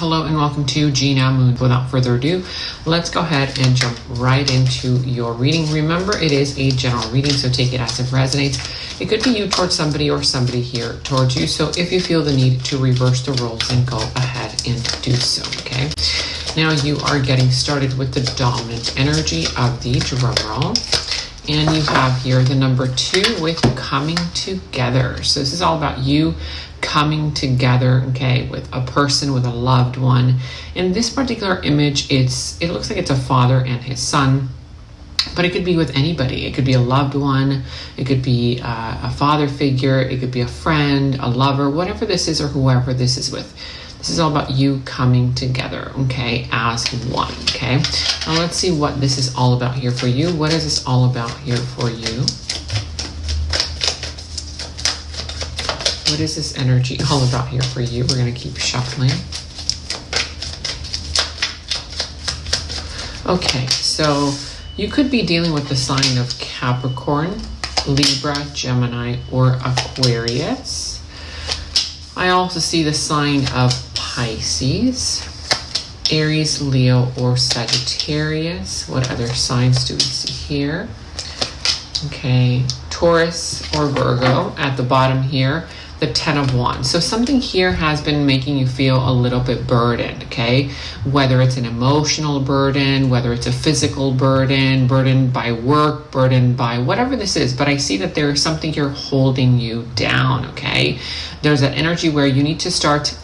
Hello and welcome to Gena Moon. Without further ado, let's go ahead and jump right into your reading. Remember, it is a general reading, so take it as it resonates. It could be you towards somebody or somebody here towards you. So if you feel the need to reverse the roles, then go ahead and do so, okay? Now you are getting started with the dominant energy of the drum roll. And you have here the number 2 with coming together. So this is all about you coming together, okay, with a person, with a loved one. In this particular image, it looks like it's a father and his son, but it could be with anybody. It could be a loved one, it could be a father figure, it could be a friend, a lover, whatever this is or whoever this is with. This is all about you coming together, okay, as one, okay? Now let's see what this is all about here for you. What is this all about here for you? What is this energy all about here for you? We're going to keep shuffling. Okay, so you could be dealing with the sign of Capricorn, Libra, Gemini, or Aquarius. I also see the sign of Pisces, Aries, Leo, or Sagittarius. What other signs do we see here? Okay, Taurus or Virgo at the bottom here. The 10 of Wands. So something here has been making you feel a little bit burdened, okay? Whether it's an emotional burden, whether it's a physical burden, burdened by work, burdened by whatever this is. But I see that there's something here holding you down, okay? There's that energy where you need to start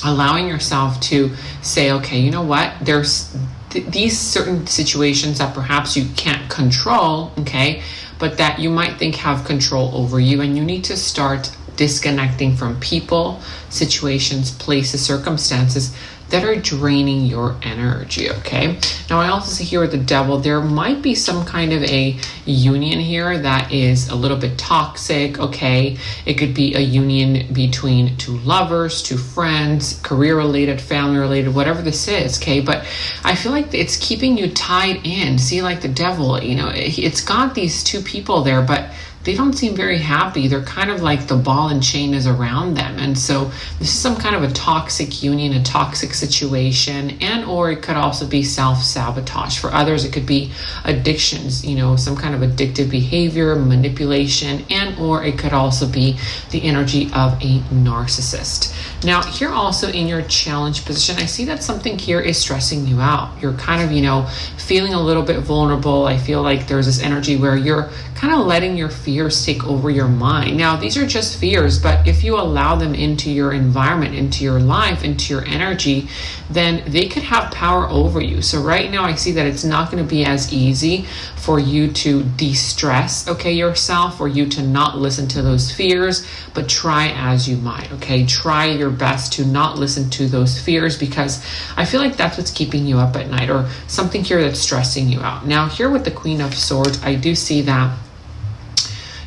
allowing yourself to say, okay, you know what? There's these certain situations that perhaps you can't control, okay? But that you might think have control over you, and you need to start disconnecting from people, situations, places, circumstances that are draining your energy, okay? Now, I also see here with the devil, there might be some kind of a union here that is a little bit toxic, okay? It could be a union between two lovers, two friends, career-related, family-related, whatever this is, okay? But I feel like it's keeping you tied in. See, like the devil, you know, it's got these two people there, but they don't seem very happy. They're kind of like the ball and chain is around them. And so this is some kind of a toxic union, a toxic situation, and or it could also be self-sabotage. For others, it could be addictions, you know, some kind of addictive behavior, manipulation, and or it could also be the energy of a narcissist. Now, here also in your challenge position, I see that something here is stressing you out. You're kind of, you know, feeling a little bit vulnerable. I feel like there's this energy where you're kind of letting your fears take over your mind. Now, these are just fears, but if you allow them into your environment, into your life, into your energy, then they could have power over you. So right now I see that it's not going to be as easy for you to de-stress, okay, yourself, or you to not listen to those fears, but try as you might, okay? Try your best to not listen to those fears, because I feel like that's what's keeping you up at night, or something here that's stressing you out. Now, here with the Queen of Swords, I do see that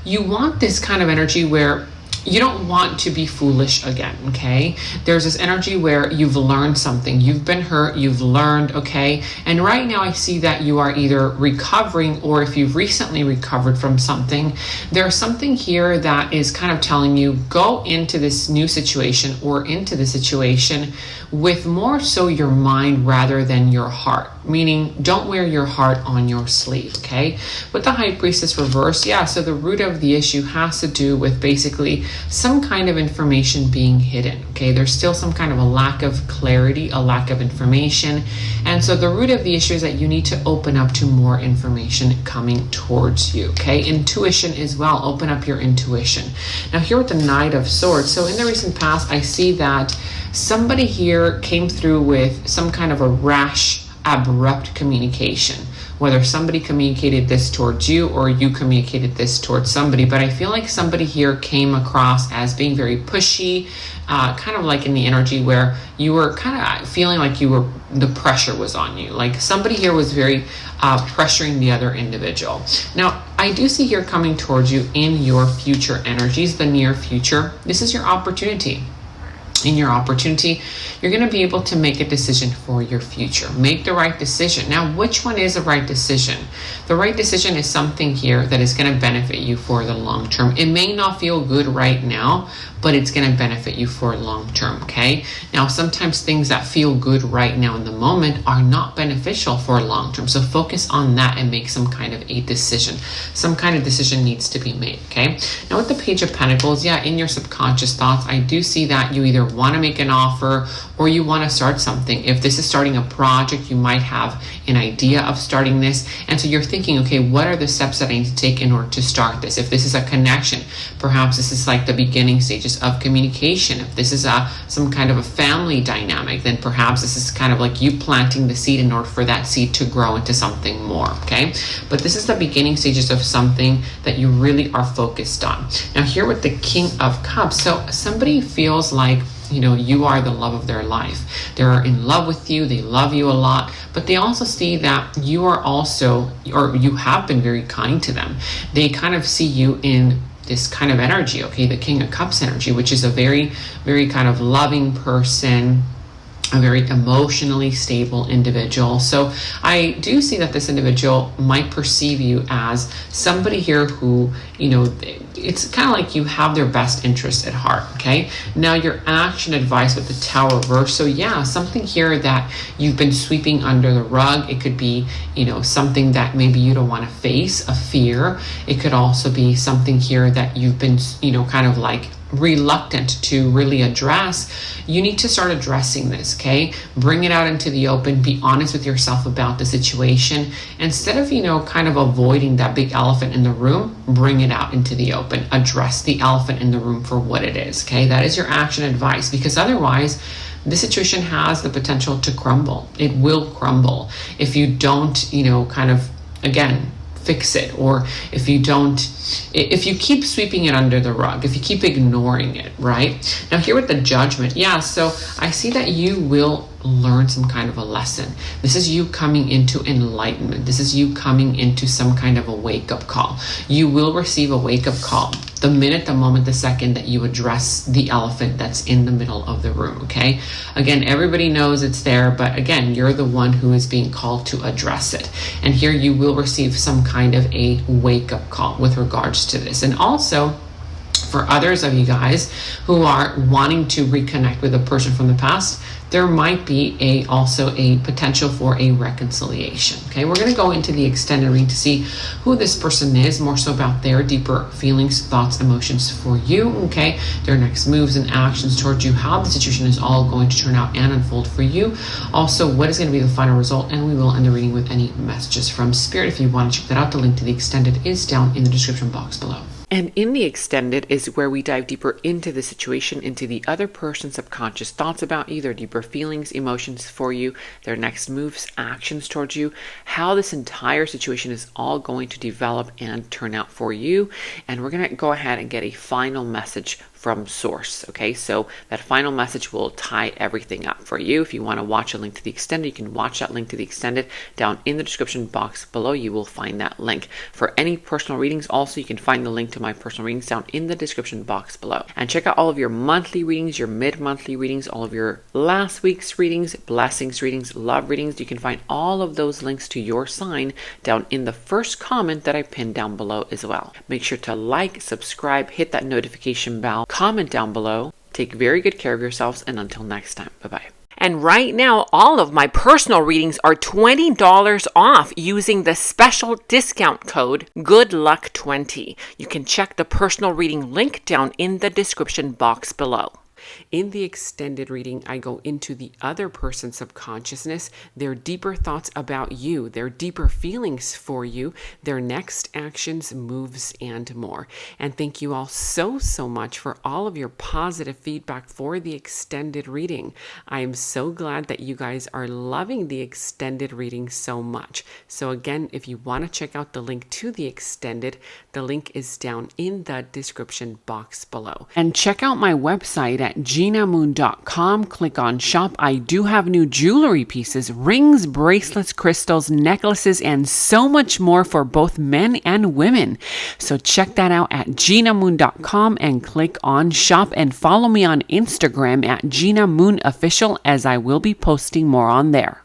you want this kind of energy where you don't want to be foolish again, okay? There's this energy where you've learned something. You've been hurt, you've learned, okay? And right now I see that you are either recovering, or if you've recently recovered from something, there's something here that is kind of telling you, go into this new situation or into the situation with more so your mind rather than your heart. Meaning, don't wear your heart on your sleeve, okay? With the High Priestess reversed, yeah, so the root of the issue has to do with basically some kind of information being hidden, okay? There's still some kind of a lack of clarity, a lack of information. And so the root of the issue is that you need to open up to more information coming towards you, okay? Intuition as well, open up your intuition. Now here with the Knight of Swords, so in the recent past, I see that somebody here came through with some kind of a rash, abrupt communication. Whether somebody communicated this towards you or you communicated this towards somebody, but I feel like somebody here came across as being very pushy, kind of like in the energy where you were kind of feeling like the pressure was on you. Like somebody here was very pressuring the other individual. Now, I do see here coming towards you in your future energies, the near future. This is your opportunity. In your opportunity, you're going to be able to make a decision for your future. Make the right decision. Now, which one is the right decision? The right decision is something here that is going to benefit you for the long term. It may not feel good right now, but it's going to benefit you for long term, okay? Now, sometimes things that feel good right now in the moment are not beneficial for long term. So focus on that and make some kind of a decision. Some kind of decision needs to be made, okay? Now with the Page of Pentacles, yeah, in your subconscious thoughts, I do see that you either want to make an offer or you want to start something. If this is starting a project, you might have an idea of starting this. And so you're thinking, okay, what are the steps that I need to take in order to start this? If this is a connection, perhaps this is like the beginning stages of communication. If this is some kind of a family dynamic, then perhaps this is kind of like you planting the seed in order for that seed to grow into something more, okay? But this is the beginning stages of something that you really are focused on. Now here with the King of Cups, so somebody feels like, you know, you are the love of their life. They're in love with you. They love you a lot, but they also see that you are also, or you have been very kind to them. They kind of see you in this kind of energy, okay? The King of Cups energy, which is a very, very kind of loving person, a very emotionally stable individual. So I do see that this individual might perceive you as somebody here who, you know, it's kind of like you have their best interest at heart, okay? Now your action advice with the Tower reverse. So yeah, something here that you've been sweeping under the rug. It could be, you know, something that maybe you don't want to face, a fear. It could also be something here that you've been, you know, kind of like reluctant to really address. You need to start addressing this, okay? Bring it out into the open. Be honest with yourself about the situation. Instead of, you know, kind of avoiding that big elephant in the room, bring it out into the open. Address the elephant in the room for what it is, okay? That is your action advice, because otherwise this situation has the potential to crumble. It will crumble if you don't, you know, kind of, again, fix it, or if you keep sweeping it under the rug, if you keep ignoring it, right? Now here with the Judgment, yeah, so I see that you will learn some kind of a lesson. This is you coming into enlightenment. This is you coming into some kind of a wake-up call. You will receive a wake-up call the minute, the moment, the second that you address the elephant that's in the middle of the room, okay? Again, everybody knows it's there, but again, you're the one who is being called to address it. And here you will receive some kind of a wake-up call with regards to this. And also, for others of you guys who are wanting to reconnect with a person from the past, there might be also a potential for a reconciliation. Okay, we're going to go into the extended reading to see who this person is, more so about their deeper feelings, thoughts, emotions for you. Okay, their next moves and actions towards you, how the situation is all going to turn out and unfold for you. Also, what is going to be the final result, and we will end the reading with any messages from Spirit. If you want to check that out, the link to the extended is down in the description box below. And in the extended is where we dive deeper into the situation, into the other person's subconscious thoughts about you, their deeper feelings, emotions for you, their next moves, actions towards you, how this entire situation is all going to develop and turn out for you. And we're going to go ahead and get a final message from source. Okay, so that final message will tie everything up for you. If you want to watch a link to the extended, you can watch that link to the extended down in the description box below. You will find that link. For any personal readings, also you can find the link to my personal readings down in the description box below. And check out all of your monthly readings, your mid-monthly readings, all of your last week's readings, blessings readings, love readings. You can find all of those links to your sign down in the first comment that I pinned down below as well. Make sure to like, subscribe, hit that notification bell, comment down below. Take very good care of yourselves, and until next time, bye-bye. And right now, all of my personal readings are $20 off using the special discount code GOODLUCK20. You can check the personal reading link down in the description box below. In the extended reading, I go into the other person's subconsciousness, their deeper thoughts about you, their deeper feelings for you, their next actions, moves, and more. And thank you all so much for all of your positive feedback for the extended reading. I am so glad that you guys are loving the extended reading so much. So again, if you want to check out the link to the extended, the link is down in the description box below. And check out my website at genamoon.com. Click on shop. I do have new jewelry pieces, rings, bracelets, crystals, necklaces, and so much more for both men and women. So check that out at genamoon.com and click on shop, and follow me on Instagram at Gena Moon Official, as I will be posting more on there.